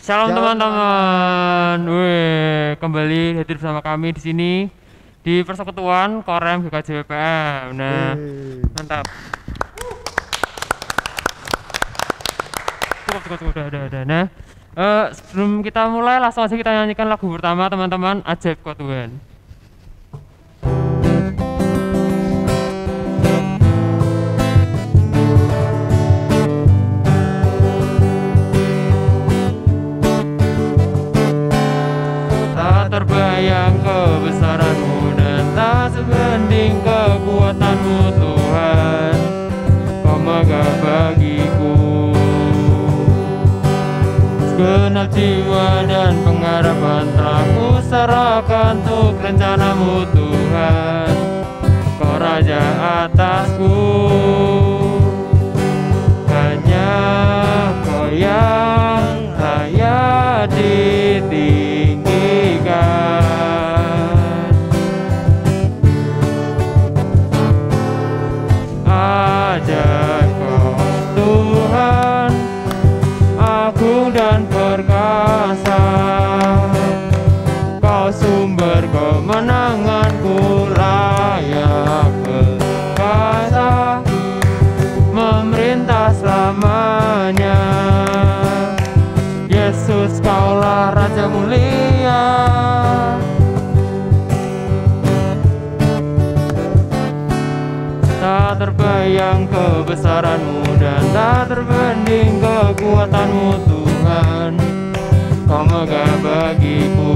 Shalom teman-teman. Wih, kembali hadir bersama kami di sini di Persekutuan Korem GKJ-WPM. Nah, mantap. Cukup, udah. Nah, sebelum kita mulai langsung aja kita nyanyikan lagu pertama teman-teman, Ajaib Kau Tuhan. Terbayang kebesaran-Mu dan tak sebanding kekuatan-Mu Tuhan. Kau megah bagiku segenap jiwa dan pengharapan telah ku serahkan untuk rencana-Mu Tuhan. Kau Raja atasku, hanya Kau yang layak ditinggikan. Ajaib Kau Tuhan, agung dan perkasa. Kau sumber kemenanganku, layak berkuasa, memerintah selamanya. Yesus, Kaulah Raja mulia. Tak terbayang kebesaran-Mu dan tak terbanding kekuatan-Mu Tuhan. Kau megah bagiku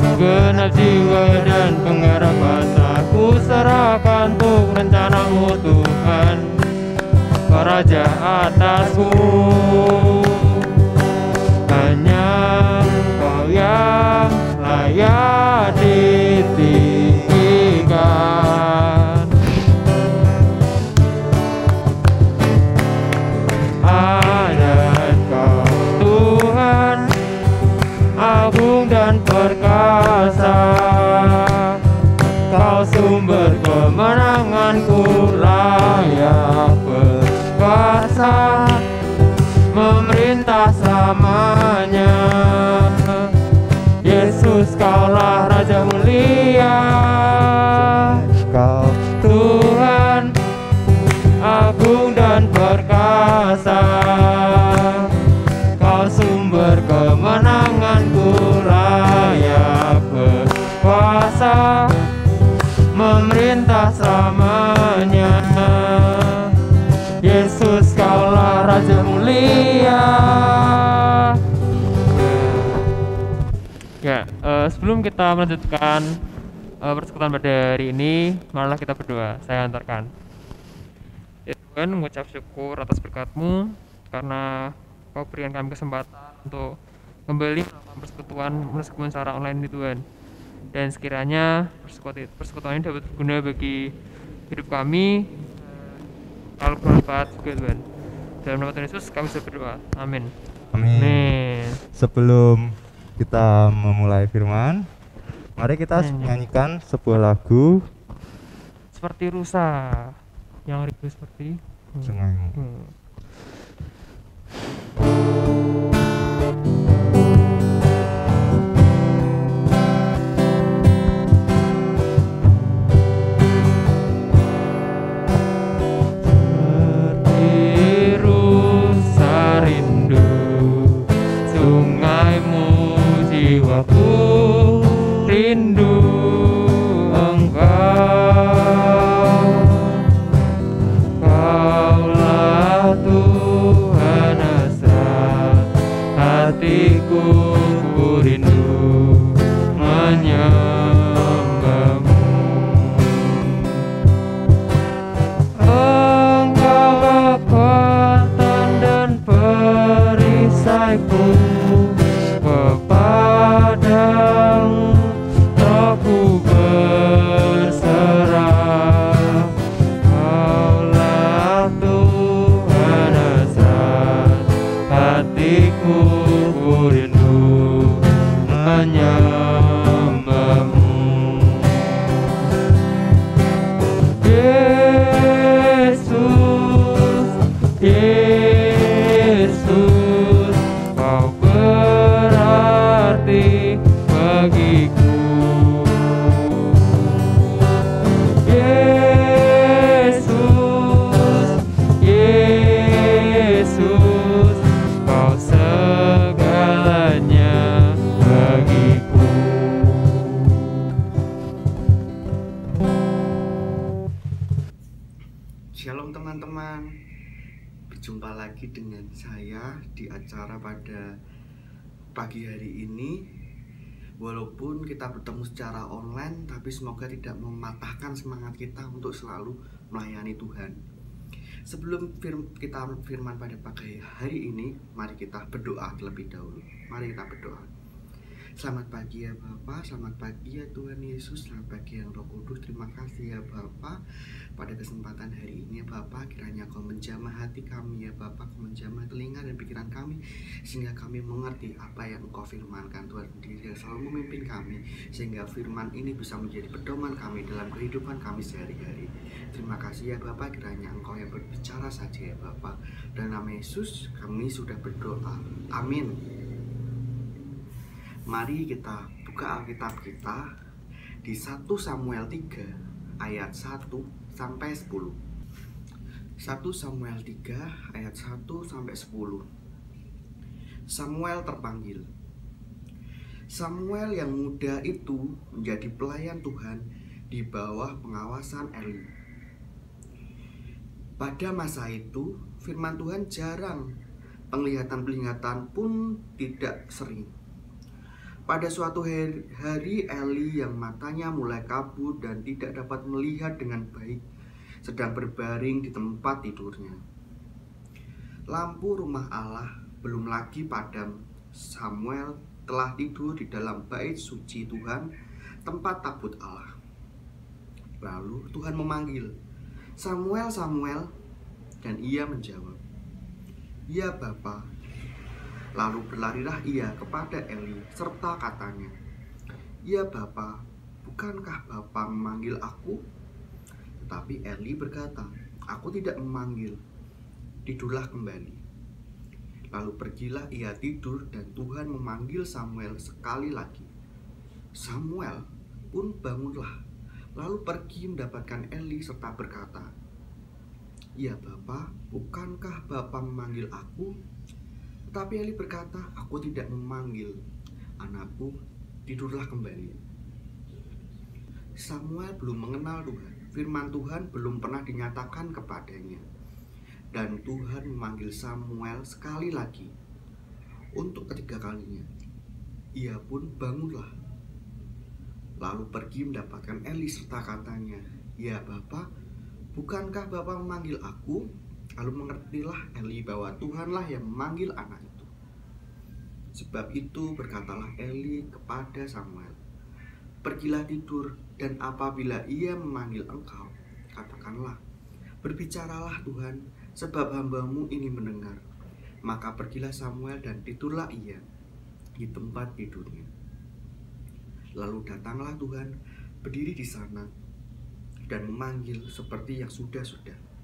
segenap jiwa dan pengharapan telah ku serahkan untuk rencana-Mu Tuhan. Kau Raja atasku, hanya Kau yang layak ditinggikan. Ajaib Kau Tuhan, agung dan perkasa. Kau sumber kemenanganku, layak berkuasa, memerintah selamanya. Yesus, Kaulah Raja mulia. Kau Tuhan, agung dan perkasa. Kau sumber kemenanganku, layak berkuasa, memerintah selamanya. Yesus, Kaulah Raja mulia. Ya, sebelum kita melanjutkan persekutuan pada hari ini, marilah kita berdoa. Saya antarkan. Ya Tuhan, mengucap syukur atas berkat-Mu karena Kau berikan kami kesempatan untuk kembali melakukan persekutuan meskipun secara online ini Tuhan. Dan sekiranya persekutuan ini dapat berguna bagi hidup kami, kalau bermanfaat juga Tuhan. Dalam nama Tuhan Yesus kami sudah berdoa. Amin. Amin. Sebelum kita memulai firman, mari kita nyanyikan sebuah lagu, Seperti rusa yang rindu seperti Sungaimu. Seperti rusa rindu sungaimu, jiwaku rindu Engkau. Kaulah Tuhan hasrat hatiku, ku rindu menyembah-Mu. Engkau kekuatan dan perisaiku, kepadamu rohku berserah. Kaulah Tuhan hasrat hatiku, ku rindu menyembah-Mu. Yesus, Yesus, Shalom teman-teman, berjumpa lagi dengan saya di acara pada pagi hari ini. Walaupun kita bertemu secara online, tapi semoga tidak mematahkan semangat kita untuk selalu melayani Tuhan. Sebelum kita firman pada pagi hari ini, mari kita berdoa terlebih dahulu. Mari kita berdoa. Selamat pagi ya Bapa, selamat pagi ya Tuhan Yesus, selamat pagi yang Roh Kudus. Terima kasih ya Bapa pada kesempatan hari ini ya Bapa, kiranya Kau menjamah hati kami ya Bapa, Kau menjamah telinga dan pikiran kami sehingga kami mengerti apa yang Engkau firmankan. Tuhan sendiri yang selalu memimpin kami sehingga firman ini bisa menjadi pedoman kami dalam kehidupan kami sehari-hari. Terima kasih ya Bapa, kiranya Engkau yang berbicara saja ya Bapa. Dalam nama Yesus kami sudah berdoa. Amin. Mari kita buka Alkitab kita di 1 Samuel 3 ayat 1 sampai 10. 1 Samuel 3 ayat 1 sampai 10. Samuel terpanggil. Samuel yang muda itu menjadi pelayan Tuhan di bawah pengawasan Eli. Pada masa itu firman Tuhan jarang, penglihatan-penglihatan pun tidak sering. Pada suatu hari Eli yang matanya mulai kabur dan tidak dapat melihat dengan baik sedang berbaring di tempat tidurnya. Lampu rumah Allah belum lagi padam. Samuel telah tidur di dalam bait suci Tuhan, tempat tabut Allah. Lalu Tuhan memanggil, "Samuel, Samuel." Dan ia menjawab, "Ya Bapa." Lalu berlarilah ia kepada Eli serta katanya, "Ya Bapa, bukankah Bapa memanggil aku?" Tetapi Eli berkata, "Aku tidak memanggil, tidurlah kembali." Lalu pergilah ia tidur dan Tuhan memanggil Samuel sekali lagi. Samuel pun bangunlah, lalu pergi mendapatkan Eli serta berkata, "Ya Bapa, bukankah Bapa memanggil aku?" Tapi Eli berkata, "Aku tidak memanggil, anakku, tidurlah kembali." Samuel belum mengenal Tuhan. Firman Tuhan belum pernah dinyatakan kepadanya. Dan Tuhan memanggil Samuel sekali lagi. Untuk ketiga kalinya. Ia pun bangunlah. Lalu pergi mendapatkan Eli serta katanya, "Ya Bapa, bukankah Bapa memanggil aku?" Lalu mengertilah Eli bahwa Tuhanlah yang memanggil anak itu. Sebab itu berkatalah Eli kepada Samuel, "Pergilah tidur, dan apabila ia memanggil engkau, katakanlah, 'Berbicaralah Tuhan, sebab hamba-Mu ini mendengar.' Maka pergilah Samuel dan tidurlah ia di tempat tidurnya. Lalu datanglah Tuhan, berdiri di sana, dan memanggil seperti yang sudah-sudah,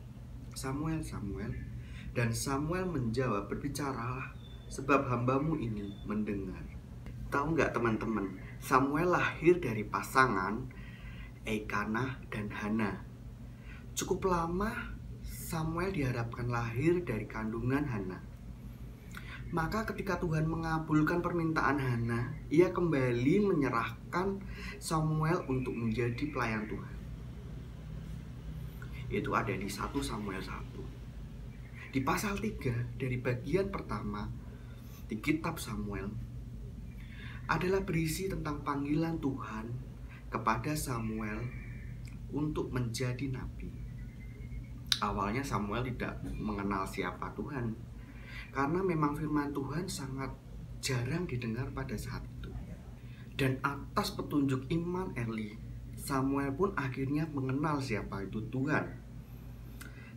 'Samuel, Samuel.' Dan Samuel menjawab, 'Berbicaralah, sebab hamba-Mu ini mendengar.'" Tahu nggak teman-teman, Samuel lahir dari pasangan Elkanah dan Hana. Cukup lama Samuel diharapkan lahir dari kandungan Hana. Maka ketika Tuhan mengabulkan permintaan Hana, ia kembali menyerahkan Samuel untuk menjadi pelayan Tuhan. Itu ada di 1 Samuel 1. Di pasal 3 dari bagian pertama di kitab Samuel adalah berisi tentang panggilan Tuhan kepada Samuel untuk menjadi nabi. Awalnya Samuel tidak mengenal siapa Tuhan, karena memang firman Tuhan sangat jarang didengar pada saat itu. Dan atas petunjuk iman Eli, Samuel pun akhirnya mengenal siapa itu Tuhan.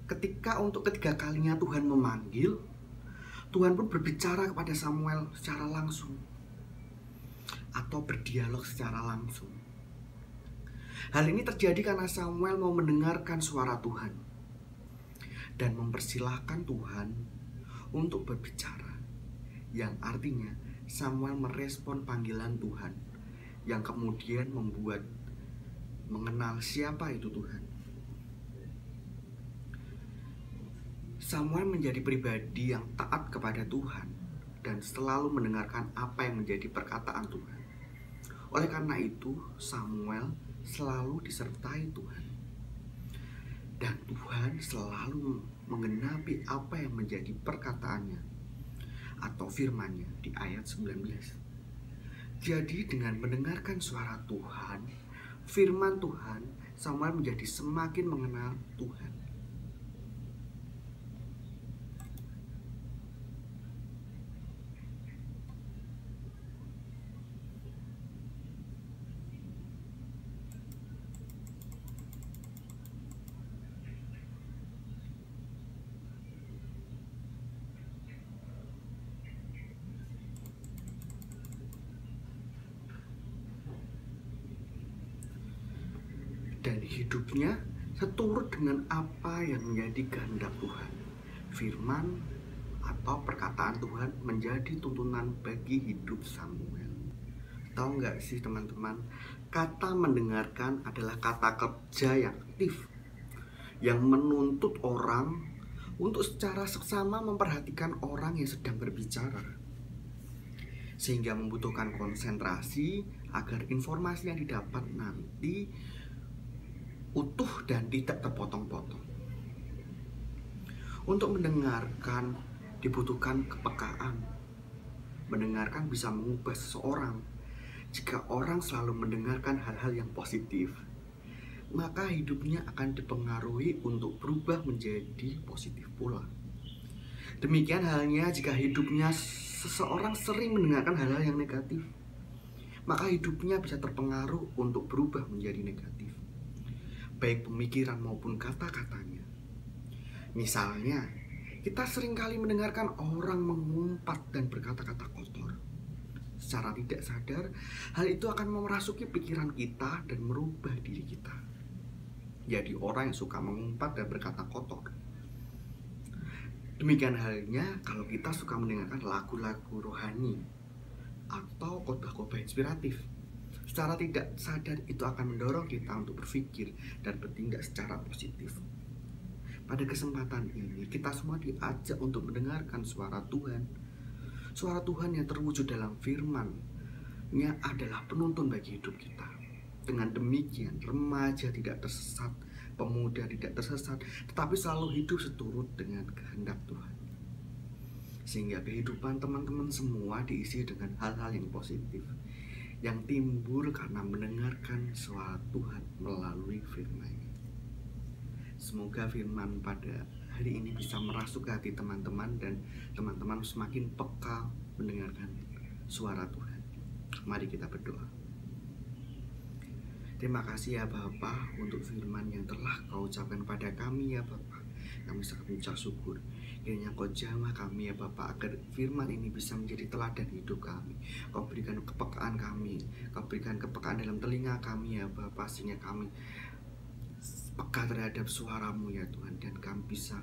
Ketika untuk ketiga kalinya Tuhan memanggil, Tuhan pun berbicara kepada Samuel secara langsung atau berdialog secara langsung. Hal ini terjadi karena Samuel mau mendengarkan suara Tuhan dan mempersilahkan Tuhan untuk berbicara, yang artinya Samuel merespon panggilan Tuhan yang kemudian membuat mengenal siapa itu Tuhan. Samuel menjadi pribadi yang taat kepada Tuhan dan selalu mendengarkan apa yang menjadi perkataan Tuhan. Oleh karena itu, Samuel selalu disertai Tuhan. Dan Tuhan selalu menggenapi apa yang menjadi perkataannya atau firman-Nya di ayat 19. Jadi dengan mendengarkan suara Tuhan, firman Tuhan, Samuel menjadi semakin mengenal Tuhan. Dan hidupnya seturut dengan apa yang menjadi kehendak Tuhan. Firman atau perkataan Tuhan menjadi tuntunan bagi hidup Samuel. Tahu nggak sih teman-teman, kata mendengarkan adalah kata kerja yang aktif, yang menuntut orang untuk secara seksama memperhatikan orang yang sedang berbicara, sehingga membutuhkan konsentrasi agar informasi yang didapat nanti utuh dan tidak terpotong-potong. Untuk mendengarkan dibutuhkan kepekaan. Mendengarkan bisa mengubah seseorang. Jika orang selalu mendengarkan hal-hal yang positif, maka hidupnya akan dipengaruhi untuk berubah menjadi positif pula. Demikian halnya jika hidupnya seseorang sering mendengarkan hal-hal yang negatif, maka hidupnya bisa terpengaruh untuk berubah menjadi negatif, baik pemikiran maupun kata-katanya. Misalnya, kita seringkali mendengarkan orang mengumpat dan berkata-kata kotor. Secara tidak sadar, hal itu akan merasuki pikiran kita dan merubah diri kita. Jadi orang yang suka mengumpat dan berkata kotor. Demikian halnya kalau kita suka mendengarkan lagu-lagu rohani atau khotbah-khotbah inspiratif. Secara tidak sadar itu akan mendorong kita untuk berpikir dan bertindak secara positif. Pada kesempatan ini kita semua diajak untuk mendengarkan suara Tuhan. Suara Tuhan yang terwujud dalam firman-Nya adalah penuntun bagi hidup kita. Dengan demikian remaja tidak tersesat, pemuda tidak tersesat, tetapi selalu hidup seturut dengan kehendak Tuhan. Sehingga kehidupan teman-teman semua diisi dengan hal-hal yang positif, yang timbul karena mendengarkan suara Tuhan melalui firman-Nya. Semoga firman pada hari ini bisa merasuk ke hati teman-teman dan teman-teman semakin peka mendengarkan suara Tuhan. Mari kita berdoa. Terima kasih ya Bapa untuk firman yang telah Kau ucapkan pada kami ya Bapa. Kami sangat mengucap syukur. Kiranya Kau jamah kami ya Bapa, agar firman ini bisa menjadi teladan hidup kami. Kau berikan kepekaan kami, Kau berikan kepekaan dalam telinga kami ya Bapa, sehingga kami peka terhadap suara-Mu ya Tuhan, dan kami bisa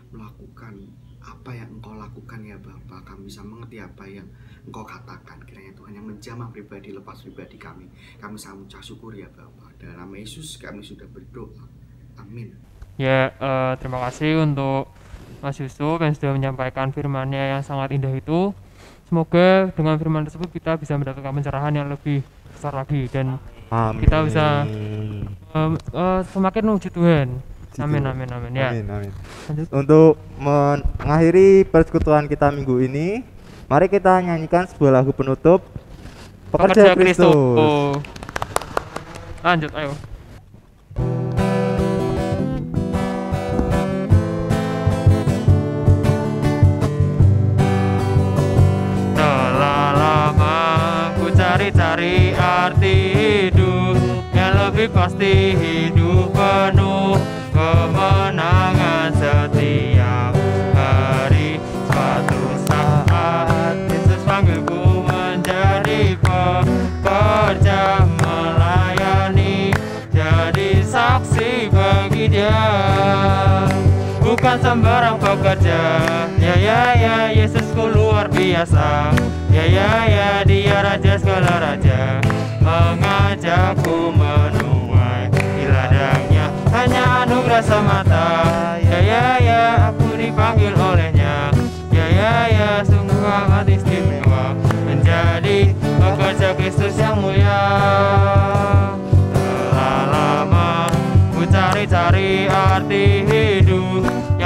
melakukan apa yang Engkau lakukan ya Bapa. Kami bisa mengerti apa yang Engkau katakan. Kiranya Tuhan yang menjamah pribadi lepas pribadi kami. Kami sangat mengucap syukur ya Bapa. Dalam nama Yesus kami sudah berdoa. Amin. Ya, terima kasih untuk Mas Yusuf yang sudah menyampaikan firman-Nya yang sangat indah itu. Semoga dengan firman tersebut kita bisa mendapatkan pencerahan yang lebih besar lagi dan Amin. kita bisa semakin menuju Tuhan. Amin, amin, amin. Ya. Amin, amin. Lanjut. Untuk mengakhiri persekutuan kita minggu ini, mari kita nyanyikan sebuah lagu penutup, Pekerja Kristus. Lanjut, ayo. Telah lama ku cari-cari arti hidup yang lebih pasti, hidup penuh kemenangan setiap hari. Suatu saat Yesus panggilku menjadi pekerja, melayani, jadi saksi bagi Dia. Bukan sembarang pekerja, ya Yesusku luar biasa. Ya Dia raja segala raja, mengajakku menuai di ladangnya, hanya anugerah semata. Ya aku dipanggil olehnya. Ya sungguh amat istimewa menjadi pekerja Kristus yang mulia. Telah lama ku cari-cari arti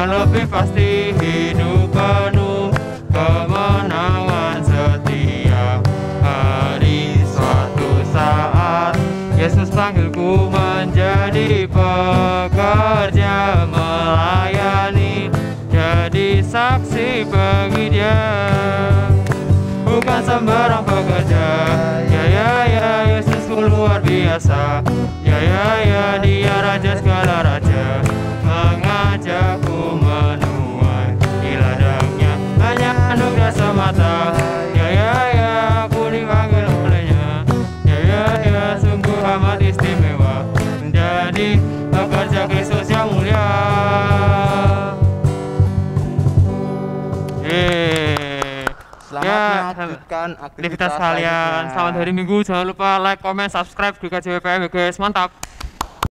yang lebih pasti hidup penuh kemenangan setia. Hari suatu saat Yesus panggilku menjadi pekerja, melayani, jadi saksi bagi Dia. Bukan sembarang pekerja, ya, Yesusku luar biasa. Ya, Dia raja segala raja, mengajakku menuai di ladangnya. Hanya anugerah semata, ya, aku dipanggil olehnya. Ya, sungguh amat istimewa menjadi pekerja Kristus yang mulia. Selamat melanjutkan Aktivitas kalian. Selamat hari Minggu. Jangan lupa like, comment, subscribe di KJWPM guys. Mantap.